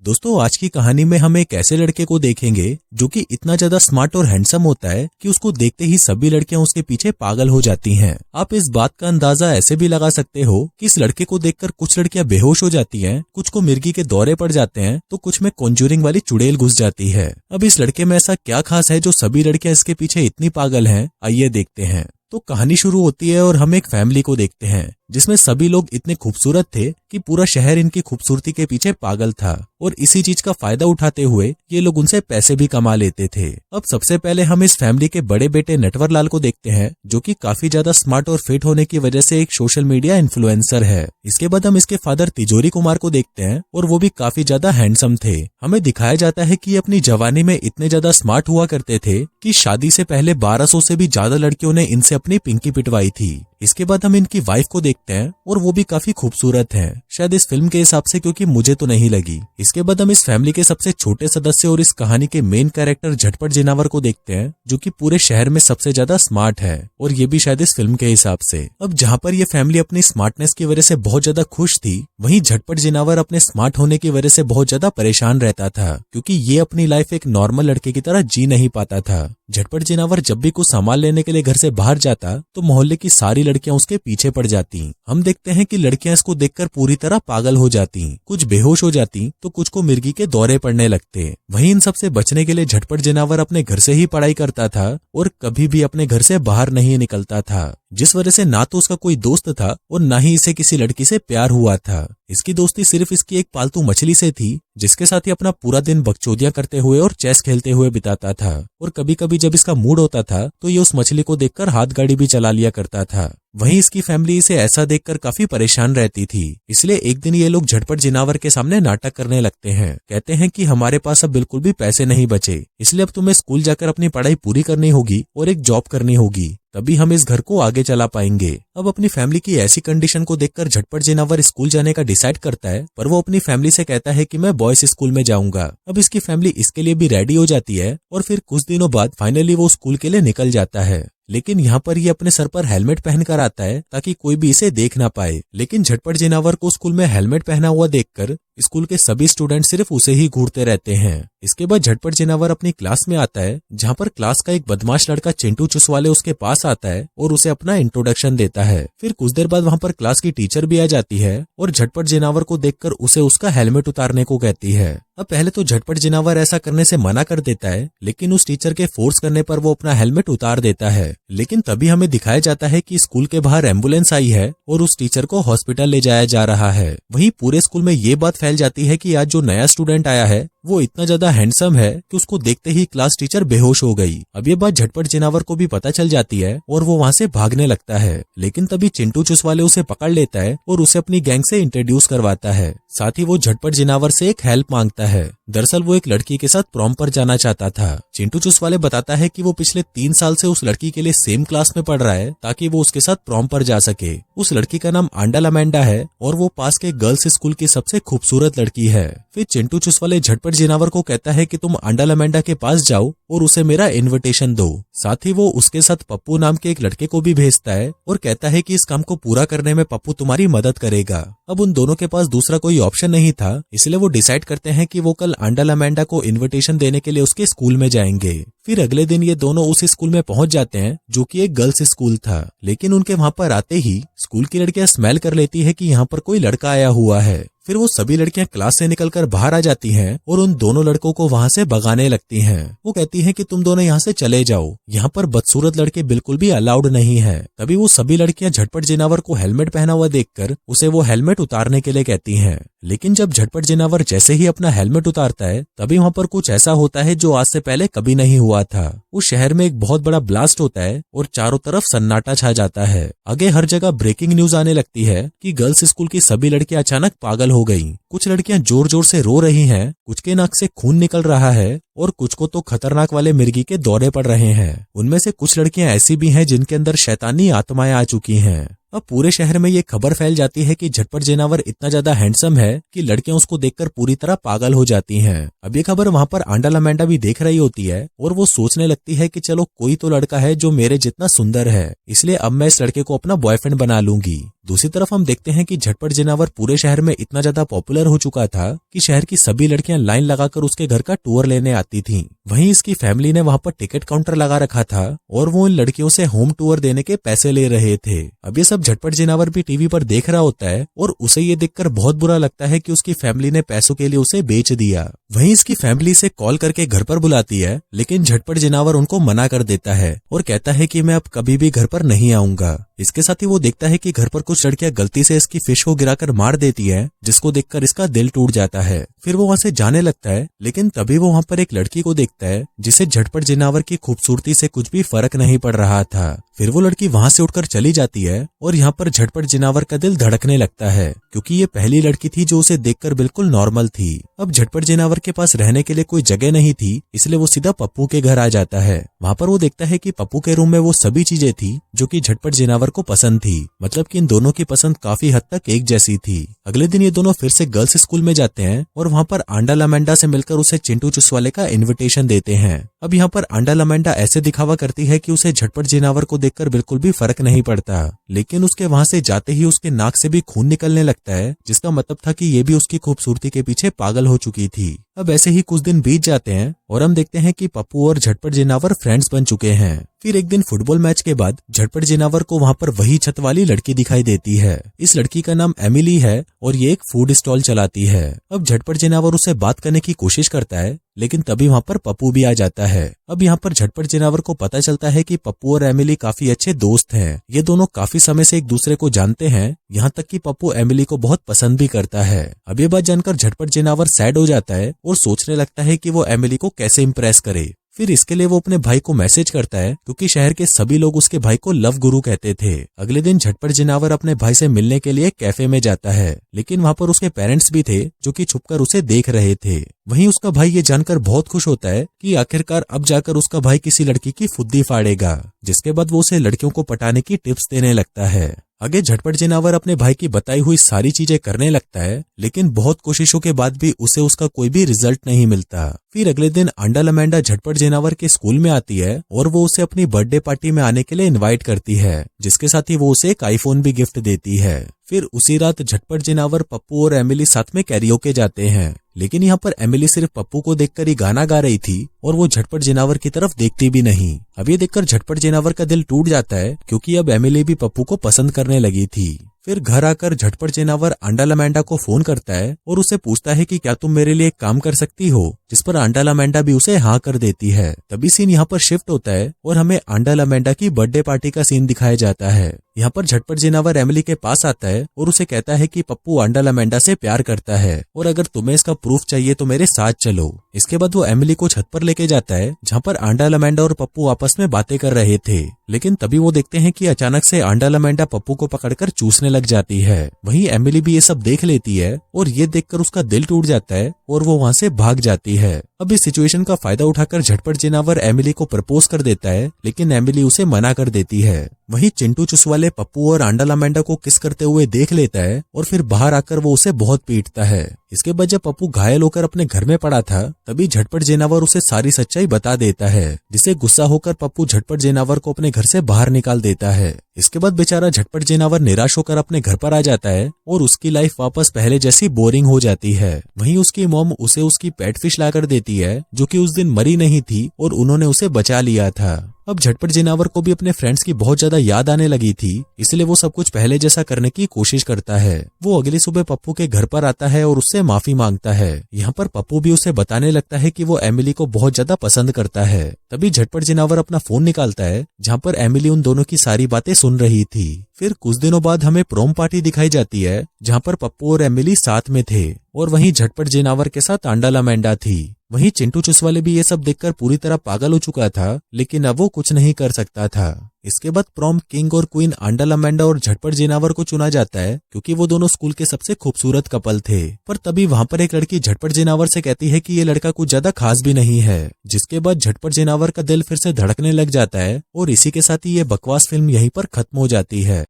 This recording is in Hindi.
दोस्तों, आज की कहानी में हम एक ऐसे लड़के को देखेंगे जो कि इतना ज्यादा स्मार्ट और हैंडसम होता है कि उसको देखते ही सभी लड़कियां उसके पीछे पागल हो जाती हैं। आप इस बात का अंदाजा ऐसे भी लगा सकते हो कि इस लड़के को देखकर कुछ लड़कियां बेहोश हो जाती हैं, कुछ को मिर्गी के दौरे पड़ जाते हैं, तो कुछ में कॉन्जूरिंग वाली चुड़ैल घुस जाती है। अब इस लड़के में ऐसा क्या खास है जो सभी लड़कियां इसके पीछे इतनी पागल हैं? आइए देखते हैं। तो कहानी शुरू होती है और हम एक फैमिली को देखते हैं जिसमें सभी लोग इतने खूबसूरत थे कि पूरा शहर इनकी खूबसूरती के पीछे पागल था और इसी चीज का फायदा उठाते हुए ये लोग उनसे पैसे भी कमा लेते थे। अब सबसे पहले हम इस फैमिली के बड़े बेटे नटवर लाल को देखते हैं जो कि काफी ज्यादा स्मार्ट और फिट होने की वजह से एक सोशल मीडिया इन्फ्लुएंसर है। इसके बाद हम इसके फादर तिजोरी कुमार को देखते हैं और वो भी काफी ज्यादा हैंडसम थे। हमें दिखाया जाता है कि अपनी जवानी में इतने ज्यादा स्मार्ट हुआ करते थे कि शादी से पहले 1200 से भी ज्यादा लड़कियों ने इनसे अपनी पिंकी पिटवाई थी। इसके बाद हम इनकी वाइफ को देखते हैं और वो भी काफी खूबसूरत है, शायद इस फिल्म के हिसाब से, क्योंकि मुझे तो नहीं लगी। इसके बाद हम इस फैमिली के सबसे छोटे सदस्य और इस कहानी के मेन कैरेक्टर झटपट जिनावर को देखते हैं जो कि पूरे शहर में सबसे ज्यादा स्मार्ट है और ये भी शायद इस फिल्म के हिसाब से। अब जहाँ पर ये फैमिली अपनी स्मार्टनेस की वजह से बहुत ज्यादा खुश थी, वहीं झटपट जिनावर अपने स्मार्ट होने की वजह से बहुत ज्यादा परेशान रहता था क्योंकि ये अपनी लाइफ एक नॉर्मल लड़के की तरह जी नहीं पाता था। झटपट जिनावर जब भी कुछ सामान लेने के लिए घर से बाहर जाता तो मोहल्ले की सारी लड़कियां उसके पीछे पड़ जाती। हम देखते हैं कि लड़कियां इसको देखकर पूरी तरह पागल हो जाती, कुछ बेहोश हो जाती तो कुछ को मिर्गी के दौरे पड़ने लगते। वहीं इन सबसे बचने के लिए झटपट जिनावर अपने घर से ही पढ़ाई करता था और कभी भी अपने घर से बाहर नहीं निकलता था, जिस वजह से ना तो उसका कोई दोस्त था और ना ही इसे किसी लड़की से प्यार हुआ था। इसकी दोस्ती सिर्फ इसकी एक पालतू मछली से थी जिसके साथ ही अपना पूरा दिन बकचोदियां करते हुए और चेस खेलते हुए बिताता था और कभी कभी जब इसका मूड होता था तो ये उस मछली को देखकर हाथ गाड़ी भी चला लिया करता था। वहीं इसकी फैमिली इसे ऐसा देखकर काफी परेशान रहती थी, इसलिए एक दिन ये लोग झटपट जिनावर के सामने नाटक करने लगते हैं। कहते हैं कि हमारे पास अब बिल्कुल भी पैसे नहीं बचे, इसलिए अब तुम्हें स्कूल जाकर अपनी पढ़ाई पूरी करनी होगी और एक जॉब करनी होगी, तभी हम इस घर को आगे चला पाएंगे। अब अपनी फैमिली की ऐसी कंडीशन को देखकर झटपट जिनावर स्कूल जाने का डिसाइड करता है, पर वो अपनी फैमिली से कहता है कि मैं बॉयज स्कूल में जाऊंगा। अब इसकी फैमिली इसके लिए भी रेडी हो जाती है और फिर कुछ दिनों बाद फाइनली वो स्कूल के लिए निकल जाता है। लेकिन यहाँ पर ये अपने सर पर हेलमेट पहनकर आता है ताकि कोई भी इसे देख ना पाए। लेकिन झटपट जिनावर को स्कूल में हेलमेट पहना हुआ देखकर स्कूल के सभी स्टूडेंट सिर्फ उसे ही घूरते रहते हैं। इसके बाद झटपट जिनावर अपनी क्लास में आता है जहाँ पर क्लास का एक बदमाश लड़का चिंटू चुसवाले उसके पास आता है और उसे अपना इंट्रोडक्शन देता है। फिर कुछ देर बाद वहाँ पर क्लास की टीचर भी आ जाती है और झटपट जिनावर को देखकर उसे उसका हेलमेट उतारने को कहती है। अब पहले तो झटपट जिनावर ऐसा करने से मना कर देता है, लेकिन उस टीचर के फोर्स करने पर वो अपना हेलमेट उतार देता है। लेकिन तभी हमें दिखाया जाता है कि स्कूल के बाहर एम्बुलेंस आई है और उस टीचर को हॉस्पिटल ले जाया जा रहा है। वहीं पूरे स्कूल में ये बात फैल जाती है कि आज जो नया स्टूडेंट आया है वो इतना ज्यादा हैंडसम है कि उसको देखते ही क्लास टीचर बेहोश हो गई। अब ये बात झटपट जिनावर को भी पता चल जाती है और वो वहाँ से भागने लगता है, लेकिन तभी चिंटू चुसवाले उसे पकड़ लेता है और उसे अपनी गैंग से इंट्रोड्यूस करवाता है। साथ ही वो झटपट जिनावर से एक हेल्प मांगता है। दरअसल वो एक लड़की के साथ प्रॉम पर जाना चाहता था। चिंटू चुसवाले बताता है कि वो पिछले 3 साल से उस लड़की के लिए सेम क्लास में पढ़ रहा है ताकि वो उसके साथ प्रॉम पर जा सके। उस लड़की का नाम आंडा लमेंडा है और वो पास के गर्ल्स स्कूल की सबसे खूबसूरत लड़की है। फिर चिंटू चुसवाले झटपट जिनावर को कहता है कि तुम आंडा लमेंडा के पास जाओ और उसे मेरा इनविटेशन दो। साथ ही वो उसके साथ पप्पू नाम के एक लड़के को भी भेजता है और कहता है कि इस काम को पूरा करने में पप्पू तुम्हारी मदद करेगा। अब उन दोनों के पास दूसरा कोई ऑप्शन नहीं था, इसलिए वो डिसाइड करते हैं कि वो कल आंडा लमेंडा को इनविटेशन देने के लिए उसके स्कूल में जाएंगे। फिर अगले दिन ये दोनों उस स्कूल में पहुंच जाते हैं जो कि एक गर्ल्स स्कूल था, लेकिन उनके वहां पर आते ही स्कूल की लड़कियां स्मेल कर लेती है कि यहाँ पर कोई लड़का आया हुआ है। फिर वो सभी लड़कियां क्लास से निकलकर बाहर आ जाती हैं और उन दोनों लड़कों को वहां से भगाने लगती हैं। वो कहती हैं कि तुम दोनों यहाँ से चले जाओ, यहाँ पर बदसूरत लड़के बिल्कुल भी अलाउड नहीं है। तभी वो सभी लड़कियां झटपट जिनावर को हेलमेट पहना हुआ देखकर उसे वो हेलमेट उतारने के लिए कहती हैं। लेकिन जब झटपट जिनावर जैसे ही अपना हेलमेट उतारता है तभी वहाँ पर कुछ ऐसा होता है जो आज से पहले कभी नहीं हुआ था। उस शहर में एक बहुत बड़ा ब्लास्ट होता है और चारों तरफ सन्नाटा छा जाता है। आगे हर जगह ब्रेकिंग न्यूज आने लगती है कि गर्ल्स स्कूल की सभी लड़कियां अचानक पागल हो गई। कुछ लड़कियां जोर जोर से रो रही हैं, कुछ के नाक से खून निकल रहा है और कुछ को तो खतरनाक वाले मिर्गी के दौरे पड़ रहे हैं। उनमें से कुछ लड़कियां ऐसी भी हैं जिनके अंदर शैतानी आत्माएं आ चुकी हैं। अब पूरे शहर में ये खबर फैल जाती है कि झटपट जिनावर इतना ज्यादा हैंडसम है कि लड़कियां उसको देखकर पूरी तरह पागल हो जाती हैं। अब ये खबर वहां पर आंडा लमेंडा भी देख रही होती है और वो सोचने लगती है कि चलो कोई तो लड़का है जो मेरे जितना सुंदर है, इसलिए अब मैं इस लड़के को अपना बॉयफ्रेंड बना लूंगी। दूसरी तरफ हम देखते हैं कि झटपट जिनावर पूरे शहर में इतना ज्यादा पॉपुलर हो चुका था कि शहर की सभी लड़कियां लाइन लगाकर उसके घर का टूर लेने आती थीं। वहीं इसकी फैमिली ने वहां पर टिकट काउंटर लगा रखा था और वो इन लड़कियों से होम टूर देने के पैसे ले रहे थे। अब ये सब झटपट जिनावर भी टीवी पर देख रहा होता है और उसे ये देखकर बहुत बुरा लगता है कि उसकी फैमिली ने पैसों के लिए उसे बेच दिया। वहीं इसकी फैमिली से कॉल करके घर पर बुलाती है, लेकिन झटपट जिनावर उनको मना कर देता है और कहता है कि मैं अब कभी भी घर पर नहीं आऊंगा। इसके साथ ही वो देखता है कि घर पर कुछ लड़कियां गलती से इसकी फिश को गिराकर मार देती है, जिसको देखकर इसका दिल टूट जाता है। फिर वो वहां से जाने लगता है, लेकिन तभी वो वहां पर एक लड़की को देखता है जिसे झटपट जिनावर की खूबसूरती से कुछ भी फर्क नहीं पड़ रहा था। फिर वो लड़की वहां से उठकर चली जाती है और यहाँ पर झटपट जिनावर का दिल धड़कने लगता है, क्योंकि ये पहली लड़की थी जो उसे देखकर बिल्कुल नॉर्मल थी। अब झटपट जिनावर के पास रहने के लिए कोई जगह नहीं थी, इसलिए वो सीधा पप्पू के घर आ जाता है। वहां पर वो देखता है कि पप्पू के रूम में वो सभी चीजें थी जो कि झटपट जिनावर को पसंद थी, मतलब कि इन दोनों की पसंद काफी हद तक एक जैसी थी। अगले दिन ये दोनों फिर से गर्ल्स स्कूल में जाते हैं और वहां पर आंडा लमेंडा से मिलकर उसे चिंटू चुसवाले का इन्विटेशन देते हैं। अब यहाँ पर आंडा लमेंडा ऐसे दिखावा करती है कि उसे झटपट जिनावर को देखकर बिल्कुल भी फर्क नहीं पड़ता, लेकिन उसके वहां से जाते ही उसके नाक से भी खून निकलने लगता है, जिसका मतलब था कि ये भी उसकी खूबसूरती के पीछे पागल हो चुकी थी। अब ऐसे ही कुछ दिन बीत जाते हैं और हम देखते हैं कि पप्पू और झटपट जिनावर फ्रेंड्स बन चुके हैं। फिर एक दिन फुटबॉल मैच के बाद झटपट जिनावर को वहां पर वही छत वाली लड़की दिखाई देती है। इस लड़की का नाम एमिली है और ये एक फूड स्टॉल चलाती है। अब झटपट जिनावर उससे बात करने की कोशिश करता है, लेकिन तभी वहां पर पप्पू भी आ जाता है। अब यहाँ पर झटपट जिनावर को पता चलता है कि पप्पू और एमिली काफी अच्छे दोस्त हैं। ये दोनों काफी समय से एक दूसरे को जानते हैं, यहाँ तक कि पप्पू एमिली को बहुत पसंद भी करता है। अब ये बात जानकर झटपट जिनावर सैड हो जाता है और सोचने लगता है कि वो एमिली को कैसे इम्प्रेस करे। फिर इसके लिए वो अपने भाई को मैसेज करता है, क्योंकि शहर के सभी लोग उसके भाई को लव गुरु कहते थे। अगले दिन झटपट जिनावर अपने भाई से मिलने के लिए कैफे में जाता है, लेकिन वहां पर उसके पेरेंट्स भी थे जो कि छुपकर उसे देख रहे थे। वहीं उसका भाई ये जानकर बहुत खुश होता है कि आखिरकार अब जाकर उसका भाई किसी लड़की की फुद्दी फाड़ेगा, जिसके बाद वो उसे लड़कियों को पटाने की टिप्स देने लगता है। आगे झटपट जिनावर अपने भाई की बताई हुई सारी चीजें करने लगता है, लेकिन बहुत कोशिशों के बाद भी उसे उसका कोई भी रिजल्ट नहीं मिलता। फिर अगले दिन आंडा लमेंडा झटपट जिनावर के स्कूल में आती है और वो उसे अपनी बर्थडे पार्टी में आने के लिए इनवाइट करती है, जिसके साथ ही वो उसे एक आईफोन भी गिफ्ट देती है। फिर उसी रात झटपट जिनावर पप्पू और एमिली साथ में कैरियोके जाते हैं, लेकिन यहाँ पर एमिली सिर्फ पप्पू को देखकर ही गाना गा रही थी और वो झटपट जिनावर की तरफ देखती भी नहीं। अब ये देखकर झटपट जिनावर का दिल टूट जाता है, क्योंकि अब एमिली भी पप्पू को पसंद करने लगी थी। फिर घर आकर झटपट जिनावर आंडा लमेंडा को फोन करता है और उसे पूछता है कि क्या तुम मेरे लिए एक काम कर सकती हो, जिस पर आंडा लमेंडा भी उसे हाँ कर देती है। तभी सीन यहाँ पर शिफ्ट होता है और हमें आंडा लमेंडा की बर्थडे पार्टी का सीन दिखाया जाता है। यहाँ पर झटपट जिनावर एमिली के पास आता है और उसे कहता है कि पप्पू आंडा लमेंडा से प्यार करता है और अगर तुम्हें इसका प्रूफ चाहिए तो मेरे साथ चलो। इसके बाद वो एमिली को छत पर लेके जाता है, जहाँ पर आंडा लमेंडा और पप्पू आपस में बातें कर रहे थे, लेकिन तभी वो देखते हैं कि अचानक से आंडा लमेंडा पप्पू को पकड़कर चूसने लग जाती है। वहीं एमिली भी ये सब देख लेती है और ये देखकर उसका दिल टूट जाता है और वो वहाँ से भाग जाती है। अब इस सिचुएशन का फायदा उठाकर झटपट जिनावर एमिली को प्रपोज कर देता है, लेकिन एमिली उसे मना कर देती है। वहीं चिंटू चुसवाले पप्पू और आंडा लमेंडा को किस करते हुए देख लेता है और फिर बाहर आकर वो उसे बहुत पीटता है। इसके बाद जब पप्पू घायल होकर अपने घर में पड़ा था, तभी झटपट जिनावर उसे सारी सच्चाई बता देता है, जिससे गुस्सा होकर पप्पू झटपट जिनावर को अपने घर से बाहर निकाल देता है। इसके बाद बेचारा झटपट जिनावर निराश होकर अपने घर पर आ जाता है और उसकी लाइफ वापस पहले जैसी बोरिंग हो जाती है। वहीं उसकी मॉम उसे उसकी पेट फिश लाकर देती है, जो कि उस दिन मरी नहीं थी और उन्होंने उसे बचा लिया था। अब झटपट जिनावर को भी अपने फ्रेंड्स की बहुत ज्यादा याद आने लगी थी, इसलिए वो सब कुछ पहले जैसा करने की कोशिश करता है। वो अगली सुबह पप्पू के घर पर आता है और उससे माफी मांगता है। यहाँ पर पप्पू भी उसे बताने लगता है कि वो एमिली को बहुत ज्यादा पसंद करता है। तभी झटपट जिनावर अपना फोन निकालता है, जहाँ पर एमिली उन दोनों की सारी बातें सुन रही थी। फिर कुछ दिनों बाद हमें प्रोम पार्टी दिखाई जाती है, जहाँ पर पप्पू और एमिली साथ में थे और वहीं झटपट जिनावर के साथ आंडा लमेंडा थी। वहीं चिंटू चुसवाले भी ये सब देखकर पूरी तरह पागल हो चुका था, लेकिन अब वो कुछ नहीं कर सकता था। इसके बाद प्रॉम किंग और क्वीन आंडा लमेंडा और झटपट जिनावर को चुना जाता है, क्योंकि वो दोनों स्कूल के सबसे खूबसूरत कपल थे। पर तभी वहां पर एक लड़की झटपट जिनावर से कहती है कि ये लड़का कुछ ज्यादा खास भी नहीं है, जिसके बाद झटपट जिनावर का दिल फिर से धड़कने लग जाता है और इसी के साथ ही ये बकवास फिल्म यहीं पर खत्म हो जाती है।